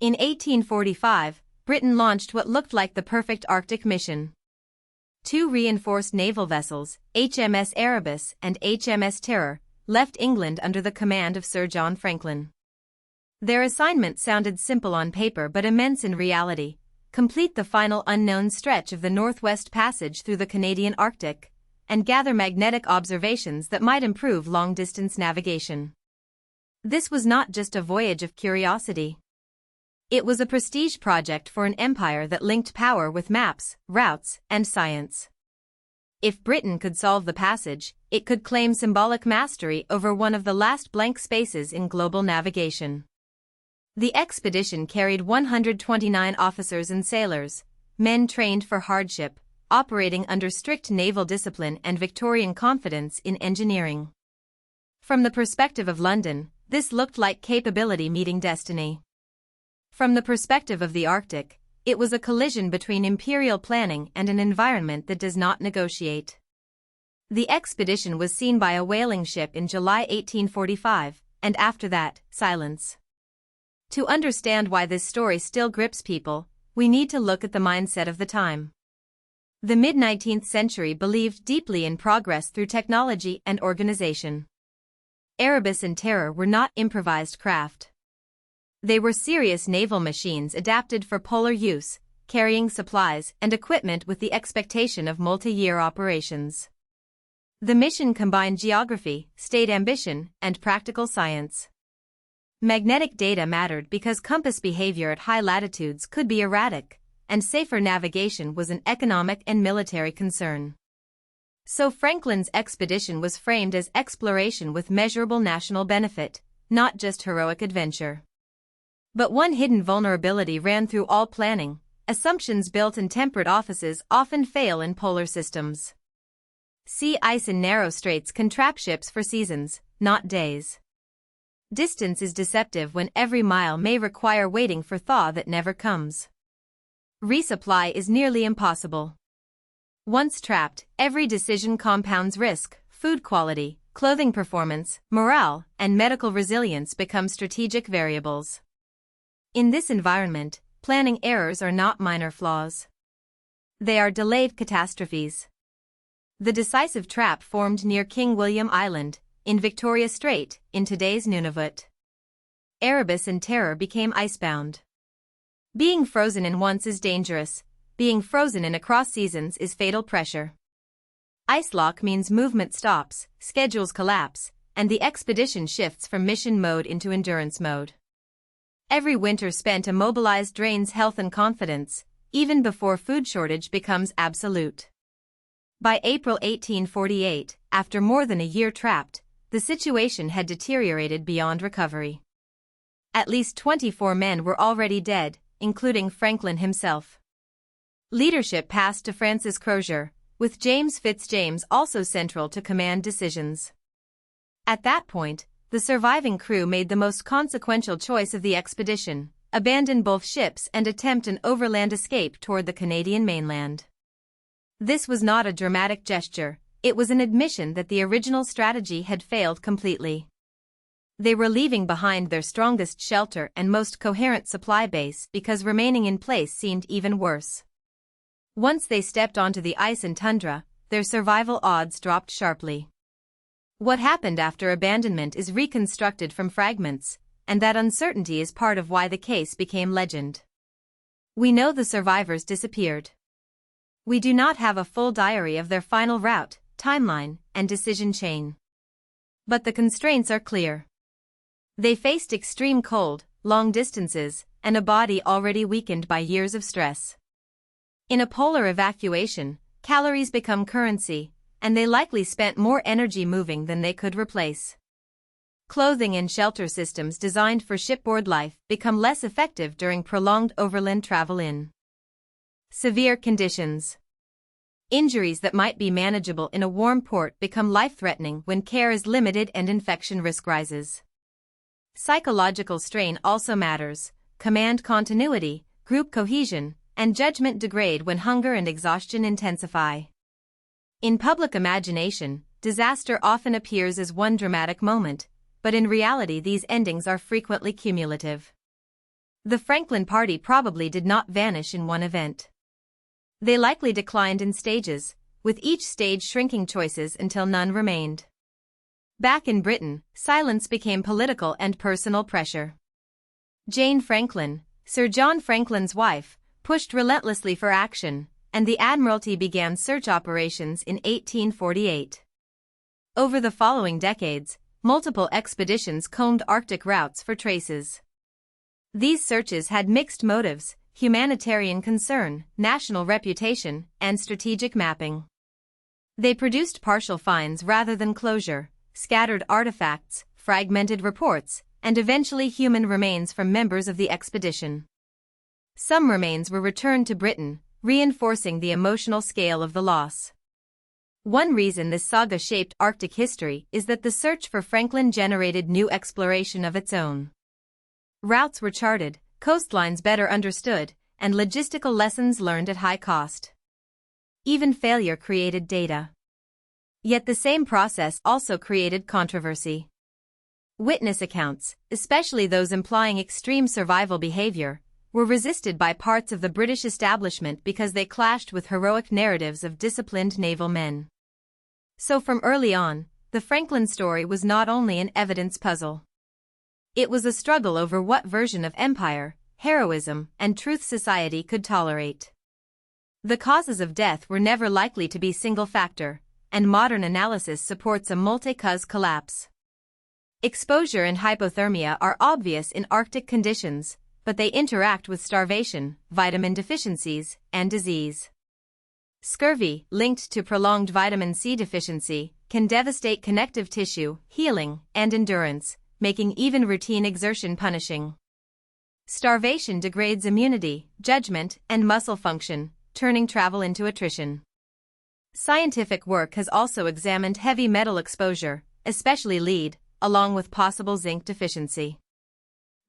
In 1845, Britain launched what looked like the perfect Arctic mission. Two reinforced naval vessels, HMS Erebus and HMS Terror, left England under the command of Sir John Franklin. Their assignment sounded simple on paper but immense in reality: complete the final unknown stretch of the Northwest Passage through the Canadian Arctic, and gather magnetic observations that might improve long-distance navigation. This was not just a voyage of curiosity. It was a prestige project for an empire that linked power with maps, routes, and science. If Britain could solve the passage, it could claim symbolic mastery over one of the last blank spaces in global navigation. The expedition carried 129 officers and sailors, men trained for hardship, operating under strict naval discipline and Victorian confidence in engineering. From the perspective of London, this looked like capability meeting destiny. From the perspective of the Arctic, it was a collision between imperial planning and an environment that does not negotiate. The expedition was seen by a whaling ship in July 1845, and after that, silence. To understand why this story still grips people, we need to look at the mindset of the time. The mid-19th century believed deeply in progress through technology and organization. Erebus and Terror were not improvised craft. They were serious naval machines adapted for polar use, carrying supplies and equipment with the expectation of multi-year operations. The mission combined geography, state ambition, and practical science. Magnetic data mattered because compass behavior at high latitudes could be erratic, and safer navigation was an economic and military concern. So Franklin's expedition was framed as exploration with measurable national benefit, not just heroic adventure. But one hidden vulnerability ran through all planning: assumptions built in temperate offices often fail in polar systems. Sea ice in narrow straits can trap ships for seasons, not days. Distance is deceptive when every mile may require waiting for thaw that never comes. Resupply is nearly impossible. Once trapped, every decision compounds risk: food quality, clothing performance, morale, and medical resilience become strategic variables. In this environment, planning errors are not minor flaws. They are delayed catastrophes. The decisive trap formed near King William Island, in Victoria Strait, in today's Nunavut. Erebus and Terror became icebound. Being frozen in once is dangerous. Being frozen in across seasons is fatal pressure. Ice lock means movement stops, schedules collapse, and the expedition shifts from mission mode into endurance mode. Every winter spent immobilized drains health and confidence, even before food shortage becomes absolute. By April 1848, after more than a year trapped, the situation had deteriorated beyond recovery. At least 24 men were already dead, including Franklin himself. Leadership passed to Francis Crozier, with James Fitzjames also central to command decisions. At that point, the surviving crew made the most consequential choice of the expedition: abandon both ships and attempt an overland escape toward the Canadian mainland. This was not a dramatic gesture, it was an admission that the original strategy had failed completely. They were leaving behind their strongest shelter and most coherent supply base because remaining in place seemed even worse. Once they stepped onto the ice and tundra, their survival odds dropped sharply. What happened after abandonment is reconstructed from fragments, and that uncertainty is part of why the case became legend. We know the survivors disappeared. We do not have a full diary of their final route, timeline, and decision chain. But the constraints are clear. They faced extreme cold, long distances, and a body already weakened by years of stress. In a polar evacuation, calories become currency, and they likely spent more energy moving than they could replace. Clothing and shelter systems designed for shipboard life become less effective during prolonged overland travel in severe conditions. Injuries that might be manageable in a warm port become life-threatening when care is limited and infection risk rises. Psychological strain also matters: command continuity, group cohesion, and judgment degrade when hunger and exhaustion intensify. In public imagination, disaster often appears as one dramatic moment, but in reality these endings are frequently cumulative. The Franklin Party probably did not vanish in one event. They likely declined in stages, with each stage shrinking choices until none remained. Back in Britain, silence became political and personal pressure. Jane Franklin, Sir John Franklin's wife, pushed relentlessly for action, and the Admiralty began search operations in 1848. Over the following decades, multiple expeditions combed Arctic routes for traces. These searches had mixed motives: humanitarian concern, national reputation, and strategic mapping. They produced partial finds rather than closure, scattered artifacts, fragmented reports, and eventually human remains from members of the expedition. Some remains were returned to Britain, reinforcing the emotional scale of the loss. One reason this saga shaped Arctic history is that the search for Franklin generated new exploration of its own. Routes were charted, coastlines better understood, and logistical lessons learned at high cost. Even failure created data. Yet the same process also created controversy. Witness accounts, especially those implying extreme survival behavior, were resisted by parts of the British establishment because they clashed with heroic narratives of disciplined naval men. So from early on, the Franklin story was not only an evidence puzzle. It was a struggle over what version of empire, heroism, and truth society could tolerate. The causes of death were never likely to be single factor, and modern analysis supports a multi-cause collapse. Exposure and hypothermia are obvious in Arctic conditions, but they interact with starvation, vitamin deficiencies, and disease. Scurvy, linked to prolonged vitamin C deficiency, can devastate connective tissue, healing, and endurance, making even routine exertion punishing. Starvation degrades immunity, judgment, and muscle function, turning travel into attrition. Scientific work has also examined heavy metal exposure, especially lead, along with possible zinc deficiency.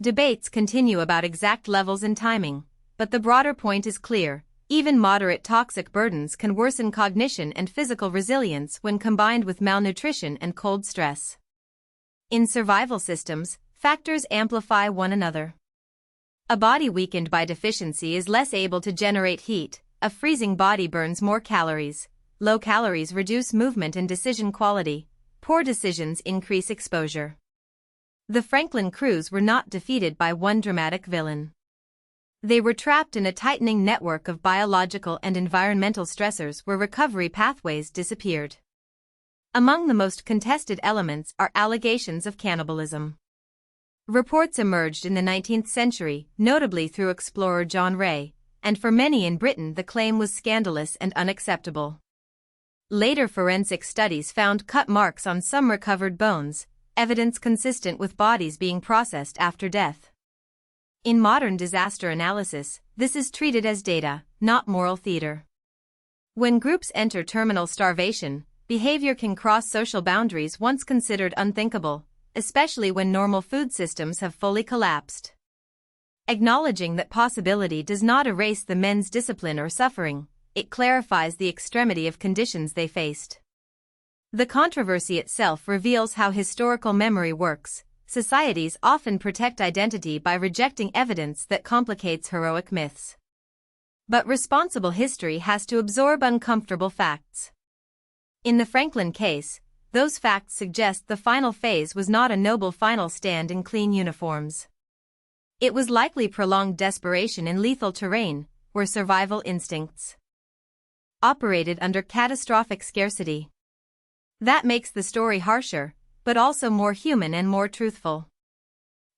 Debates continue about exact levels and timing, but the broader point is clear: even moderate toxic burdens can worsen cognition and physical resilience when combined with malnutrition and cold stress. In survival systems, factors amplify one another. A body weakened by deficiency is less able to generate heat, a freezing body burns more calories, low calories reduce movement and decision quality, poor decisions increase exposure. The Franklin crews were not defeated by one dramatic villain. They were trapped in a tightening network of biological and environmental stressors where recovery pathways disappeared. Among the most contested elements are allegations of cannibalism. Reports emerged in the 19th century, notably through explorer John Ray, and for many in Britain the claim was scandalous and unacceptable. Later forensic studies found cut marks on some recovered bones, evidence consistent with bodies being processed after death. In modern disaster analysis, this is treated as data, not moral theater. When groups enter terminal starvation, behavior can cross social boundaries once considered unthinkable, especially when normal food systems have fully collapsed. Acknowledging that possibility does not erase the men's discipline or suffering, it clarifies the extremity of conditions they faced. The controversy itself reveals how historical memory works. Societies often protect identity by rejecting evidence that complicates heroic myths. But responsible history has to absorb uncomfortable facts. In the Franklin case, those facts suggest the final phase was not a noble final stand in clean uniforms. It was likely prolonged desperation in lethal terrain, where survival instincts operated under catastrophic scarcity. That makes the story harsher, but also more human and more truthful.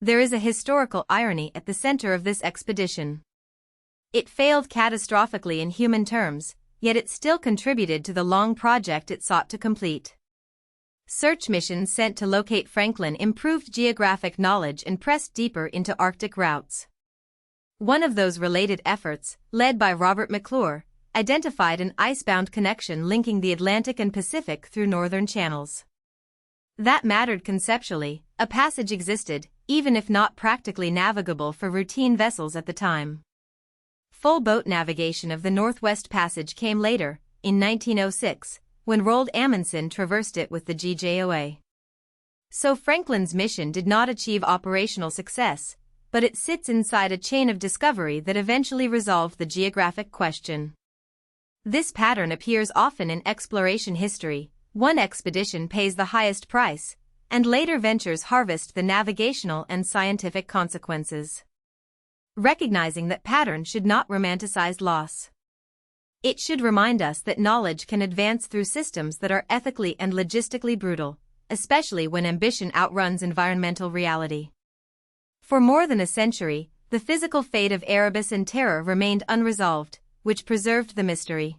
There is a historical irony at the center of this expedition. It failed catastrophically in human terms, yet it still contributed to the long project it sought to complete. Search missions sent to locate Franklin improved geographic knowledge and pressed deeper into Arctic routes. One of those related efforts, led by Robert McClure, identified an icebound connection linking the Atlantic and Pacific through northern channels. That mattered conceptually. A passage existed, even if not practically navigable for routine vessels at the time. Full boat navigation of the Northwest Passage came later, in 1906, when Roald Amundsen traversed it with the GJOA. So Franklin's mission did not achieve operational success, but it sits inside a chain of discovery that eventually resolved the geographic question. This pattern appears often in exploration history. One expedition pays the highest price, and later ventures harvest the navigational and scientific consequences. Recognizing that pattern should not romanticize loss. It should remind us that knowledge can advance through systems that are ethically and logistically brutal, especially when ambition outruns environmental reality. For more than a century, the physical fate of Erebus and Terror remained unresolved, which preserved the mystery.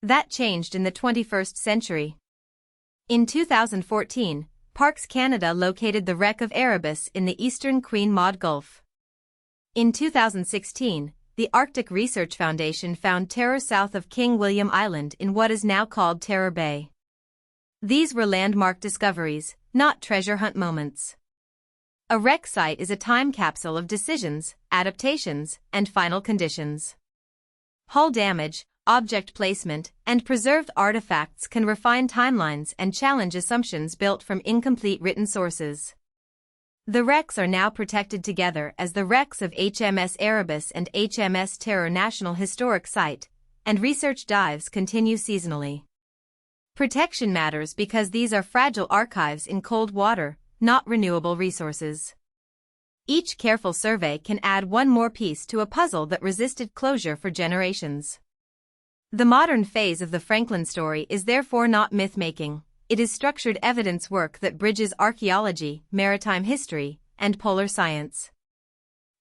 That changed in the 21st century. In 2014, Parks Canada located the wreck of Erebus in the eastern Queen Maud Gulf. In 2016, the Arctic Research Foundation found Terror south of King William Island in what is now called Terror Bay. These were landmark discoveries, not treasure hunt moments. A wreck site is a time capsule of decisions, adaptations, and final conditions. Hull damage, object placement, and preserved artifacts can refine timelines and challenge assumptions built from incomplete written sources. The wrecks are now protected together as the wrecks of HMS Erebus and HMS Terror National Historic Site, and research dives continue seasonally. Protection matters because these are fragile archives in cold water, not renewable resources. Each careful survey can add one more piece to a puzzle that resisted closure for generations. The modern phase of the Franklin story is therefore not myth-making. It is structured evidence work that bridges archaeology, maritime history, and polar science.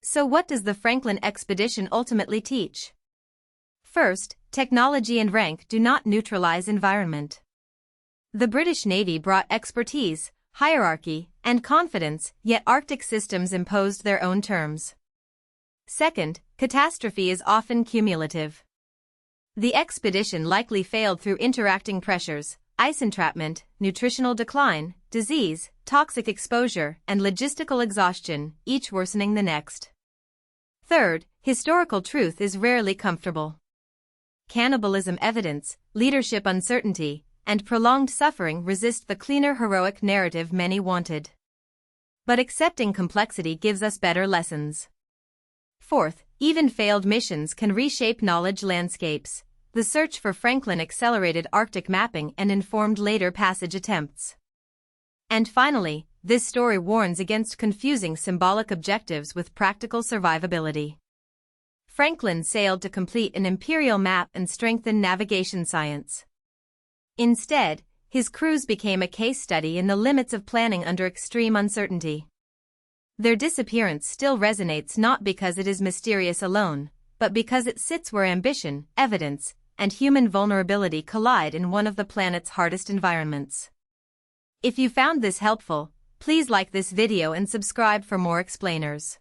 So what does the Franklin expedition ultimately teach? First, technology and rank do not neutralize environment. The British Navy brought expertise, hierarchy, and confidence, yet Arctic systems imposed their own terms. Second, catastrophe is often cumulative. The expedition likely failed through interacting pressures, ice entrapment, nutritional decline, disease, toxic exposure, and logistical exhaustion, each worsening the next. Third, historical truth is rarely comfortable. Cannibalism evidence, leadership uncertainty, and prolonged suffering resist the cleaner heroic narrative many wanted. But accepting complexity gives us better lessons. Fourth, even failed missions can reshape knowledge landscapes. The search for Franklin accelerated Arctic mapping and informed later passage attempts. And finally, this story warns against confusing symbolic objectives with practical survivability. Franklin sailed to complete an imperial map and strengthen navigation science. Instead, his cruise became a case study in the limits of planning under extreme uncertainty. Their disappearance still resonates not because it is mysterious alone, but because it sits where ambition, evidence, and human vulnerability collide in one of the planet's hardest environments. If you found this helpful, please like this video and subscribe for more explainers.